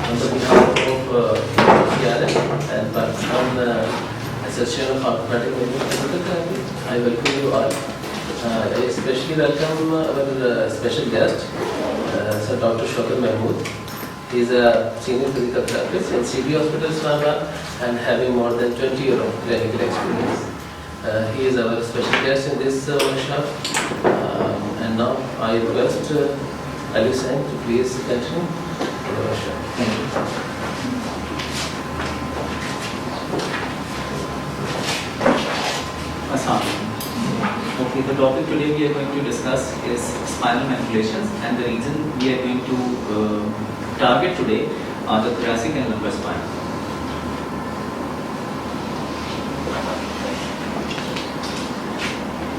On the behalf of PRM and Pakistan Association of Orthopedic Medical Physical Therapy, I welcome you all. I especially welcome our special guest, Sir Dr. Shaukat Mahmood. He is a senior physical therapist in CD Hospital Islamabad and having more than 20 years of clinical experience. He is our special guest in this workshop. And now I request Ali Sain to please continue the workshop. Thank you. Okay, the topic today we are going to discuss is spinal manipulations, and the reason we are going to target today are the thoracic and lumbar spine.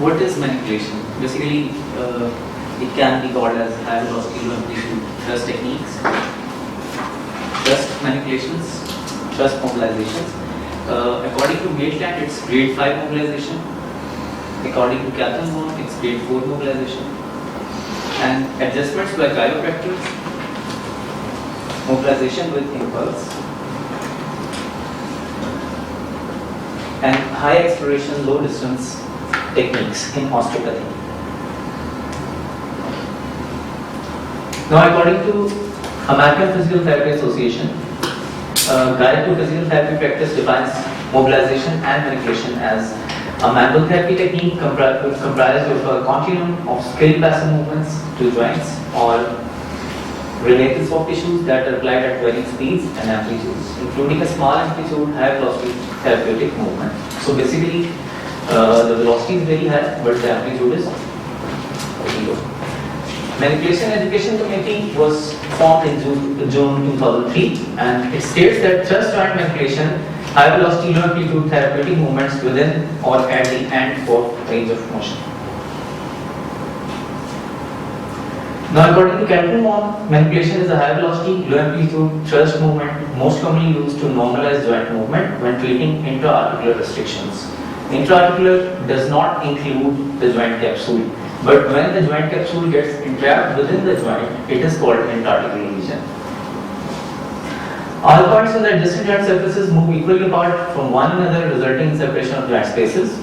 What is manipulation? Basically, it can be called as high velocity low amplitude thrust techniques, thrust manipulations, thrust mobilizations. According to Maitland, it's grade 5 mobilization. According to Kaplan-Meier, it's grade 4 mobilization. And adjustments by chiropractors, mobilization with impulse, and high acceleration, low distance techniques in osteopathy. Now, according to American Physical Therapy Association, Guide to Physical Therapy Practice defines mobilization and manipulation as a manual therapy technique comprised of a continuum of skilled passive movements to joints or related soft tissues that are applied at varying speeds and amplitudes, including a small amplitude, high velocity therapeutic movement. So basically, the velocity is very high, but the amplitude is very low. Manipulation Education Committee was formed in June 2003, and it states that thrust joint manipulation, high velocity low amplitude therapeutic movements within or at the end of range of motion. Now, according to Kaplan-Meier, manipulation is a high velocity low amplitude thrust movement most commonly used to normalize joint movement when treating intra-articular restrictions. Intra-articular does not include the joint capsule, but when the joint capsule gets entrapped within the joint, it is called intra-articular lesion. All points on the adjacent joint surfaces move equally apart from one another, resulting in separation of joint spaces.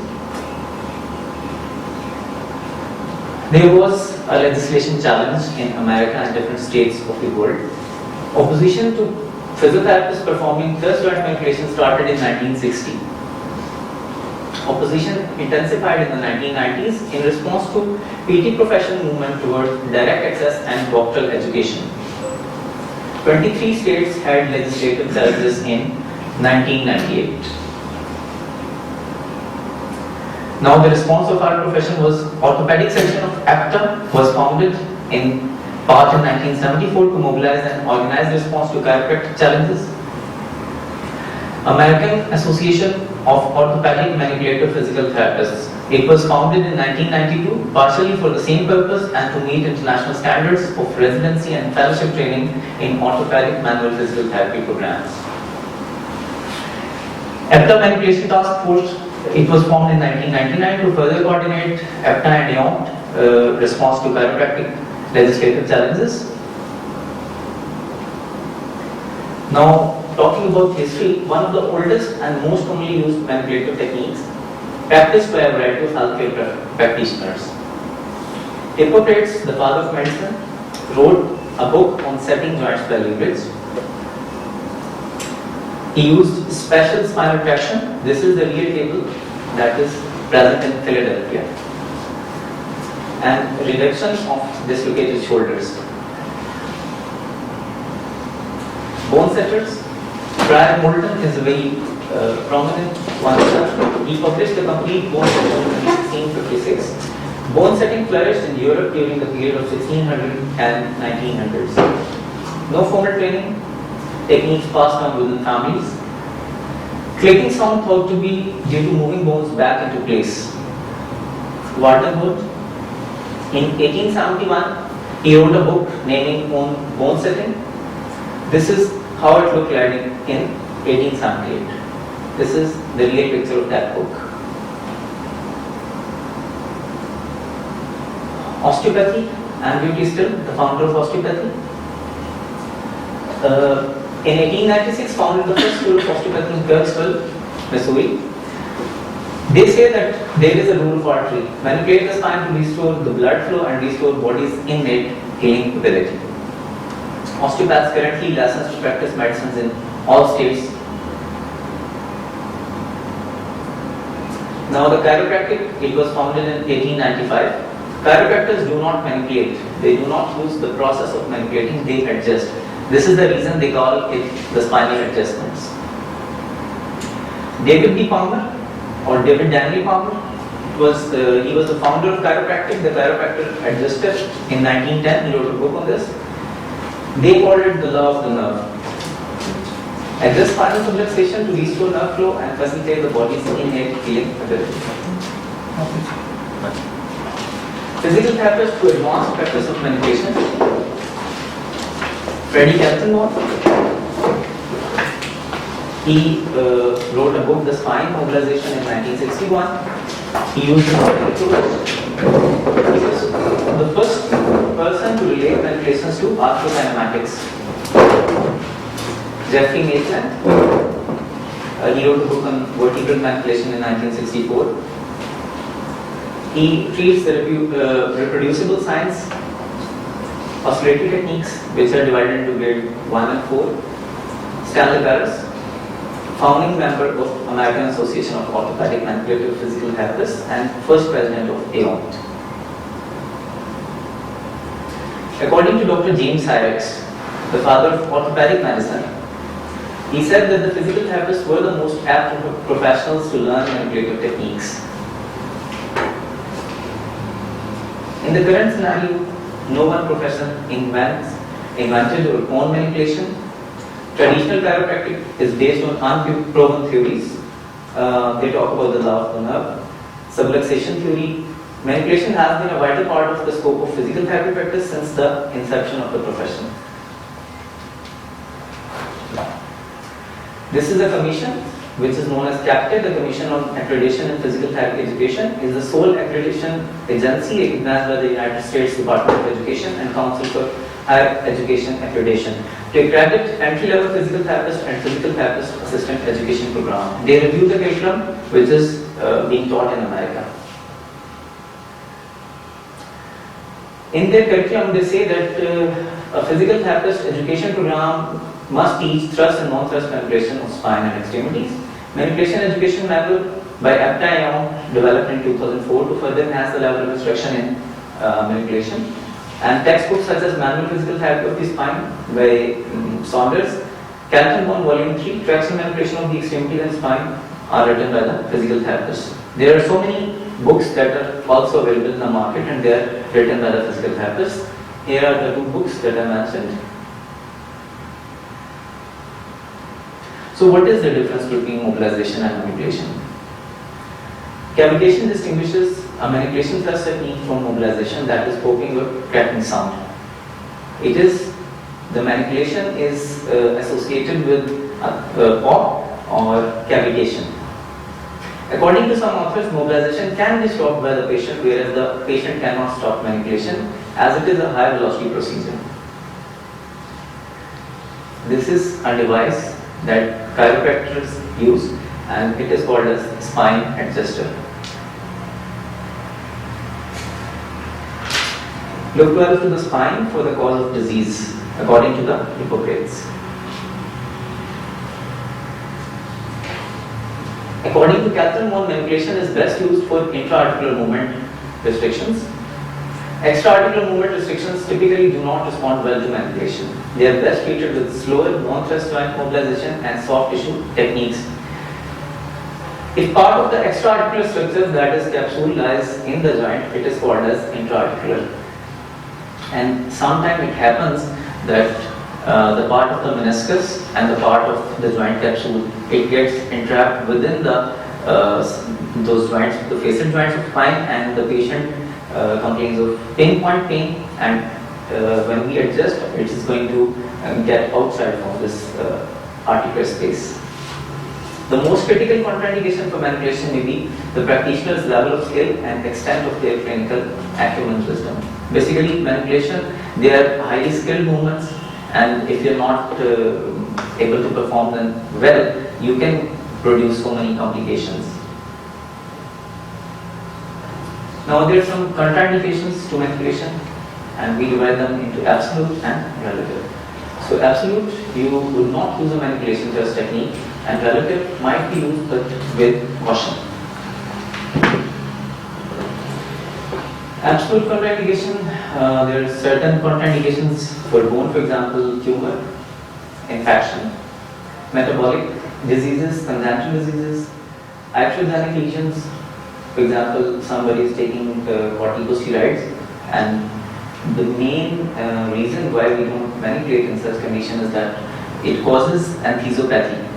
There was a legislation challenge in America and different states of the world. Opposition to physiotherapists performing thrust joint manipulation started in 1960. Opposition intensified in the 1990s in response to PT professional movement toward direct access and doctoral education. 23 states had legislative challenges in 1998. Now the response of our profession was orthopedic section of APTA was founded in part in 1974 to mobilize and organize response to chiropractic challenges. American Association of Orthopedic Manipulative Physical Therapists. It was founded in 1992 partially for the same purpose and to meet international standards of residency and fellowship training in orthopedic manual physical therapy programs. APTA Manipulation Task Force, it was formed in 1999 to further coordinate APTA and EOMT response to chiropractic legislative challenges. Now, talking about history, one of the oldest and most commonly used manipulative techniques practiced by a variety of healthcare practitioners. Hippocrates, the father of medicine, wrote a book on setting joints by leverage. He used special spinal traction. This is the real table that is present in Philadelphia, and reduction of dislocated shoulders. Bone setters. Brian Moulton is a very prominent one. He published a complete bone setter in 1656. Bone setting flourished in Europe during the period of 1600 and 1900s. No formal training, techniques passed on within families. Clicking sound thought to be due to moving bones back into place. Wardenburg, in 1871, he wrote a book naming bone setting. This is how it looked like in 1878. This is the real picture of that book. Osteopathy, Andrew Tistel, the founder of osteopathy. In 1896, founded the first school of osteopathy in Kirksville, Missouri. They say that there is a rule of artery. Manipulate the spine to restore the blood flow and restore body's innate healing ability. Osteopaths currently licensed to practice medicines in all states. Now the chiropractic, it was founded in 1895. Chiropractors do not manipulate. They do not use the process of manipulating, they adjust. This is the reason they call it the spinal adjustments. David D. Palmer or David Daniel Palmer, he was the founder of chiropractic. The chiropractor adjusted in 1910. He wrote a book on this. They called it the law of the nerve. Adjust spinal subluxation to restore nerve flow and facilitate the body's innate healing ability. Physical therapist to advanced practice of manipulation. Freddie Kaltenborn. He wrote a book, The Spine Mobilization, in 1961. He used the approach. He was the first person to relate manipulations to arthrokinematics. Jeffrey Maitland, he wrote a book on vertebral manipulation in 1964. He treats the reproducible science, oscillatory techniques, which are divided into grade 1 and 4. Stanley Barris, founding member of American Association of Orthopedic Manipulative Physical Therapists and first president of AOMT. According to Dr. James Hyrex, the father of orthopedic medicine, he said that the physical therapists were the most apt professionals to learn manipulative techniques. In the current scenario, no one profession invented or owned manipulation. Traditional chiropractic is based on unproven theories. They talk about the law of the nerve, subluxation theory. Manipulation has been a vital part of the scope of physical therapy practice since the inception of the profession. This is a commission which is known as CAPTED, the Commission on Accreditation in Physical Therapy Education, is the sole accreditation agency recognized by the United States Department of Education and Council for Higher Education Accreditation to accredit entry-level physical therapist and physical therapist assistant education program. They review the curriculum which is being taught in America. In their curriculum, they say that a physical therapist education program must teach thrust and non-thrust manipulation of spine and extremities. Manipulation education manual by Apta Young, developed in 2004 to further enhance the level of instruction in manipulation. And textbooks such as Manual Physical Therapy of the Spine by Saunders, Kaltenborn Volume 3, Traction Manipulation of the Extremities and Spine are written by the physical therapists. There are so many books that are also available in the market and they are written by the physical therapists. Here are the two books that I mentioned. So what is the difference between mobilization and manipulation? Cavitation distinguishes a manipulation thrust technique from mobilization, that is poking or cracking sound. The manipulation is associated with pop or cavitation. According to some authors, mobilization can be stopped by the patient, whereas the patient cannot stop manipulation as it is a high velocity procedure. This is a device that chiropractors use and it is called as spine adjuster. Look well to the spine for the cause of disease, according to the Hippocrates. According to Kaltenborn, manipulation is best used for intra-articular movement restrictions. Extra-articular movement restrictions typically do not respond well to manipulation. They are best treated with slower non-thrust joint mobilization and soft tissue techniques. If part of the extra-articular structure, that is capsule, lies in the joint, it is called as intra-articular. And sometimes it happens that the part of the meniscus and the part of the joint capsule, it gets entrapped within the those joints, the facet joints of spine, and the patient complains of pinpoint pain, and when we adjust, it is going to get outside from this articular space. The most critical contraindication for manipulation may be the practitioner's level of skill and extent of their clinical acumen and wisdom. Basically, manipulation, they are highly skilled movements, and if you're not able to perform them well, you can produce so many complications. Now there are some contraindications to manipulation, and we divide them into absolute and relative. So absolute, you would not use a manipulation just technique, and relative might be used but with caution. Absolute contraindication, there are certain contraindications for bone, for example, tumor, infection, metabolic diseases, congenital diseases, iatrogenic lesions. For example, somebody is taking corticosteroids, and the main reason why we don't manipulate in such condition is that it causes enthesopathy.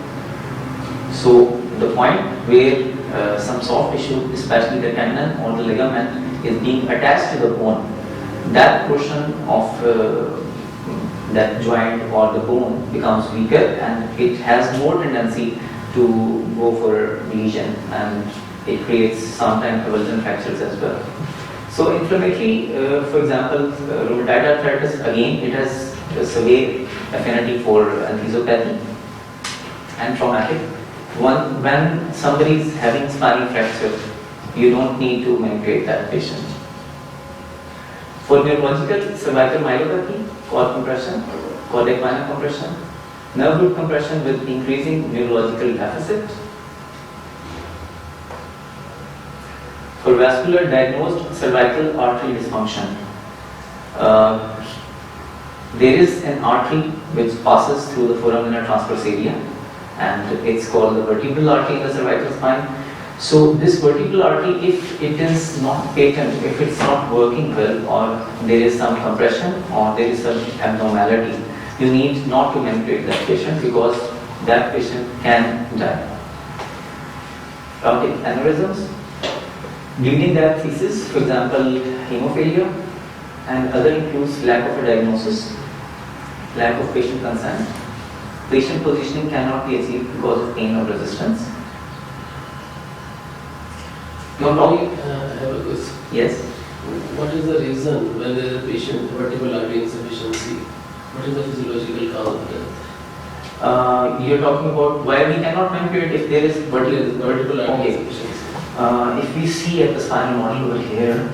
So the point where some soft tissue, especially the tendon or the ligament, is being attached to the bone, that portion of that joint or the bone becomes weaker, and it has more tendency to go for lesion, and it creates sometimes avulsion fractures as well. So inflammatory, for example, rheumatoid arthritis, again it has a severe affinity for enthesopathy. And traumatic, when somebody is having spinal fracture, you don't need to manipulate that patient. For neurological, cervical myelopathy, cord compression, cord equine compression, nerve root compression with increasing neurological deficit. For vascular diagnosed cervical artery dysfunction, there is an artery which passes through the foraminal transverse area, and it's called the vertebral artery in the cervical spine. So this vertebral artery, if it is not patent, if it's not working well, or there is some compression or there is some abnormality, you need not to manipulate that patient, because that patient can die. Traumatic aneurysms, bleeding diathesis, for example, hemophilia, and other includes lack of a diagnosis, lack of patient consent. Patient positioning cannot be achieved because of pain or resistance. Normally, I have a question. Yes. What is the reason when there is a patient vertebral artery insufficiency? What is the physiological cause of death? You're talking about why we cannot manipulate if there is Vertebral artery Okay. insufficiency. If we see at the spinal model over here,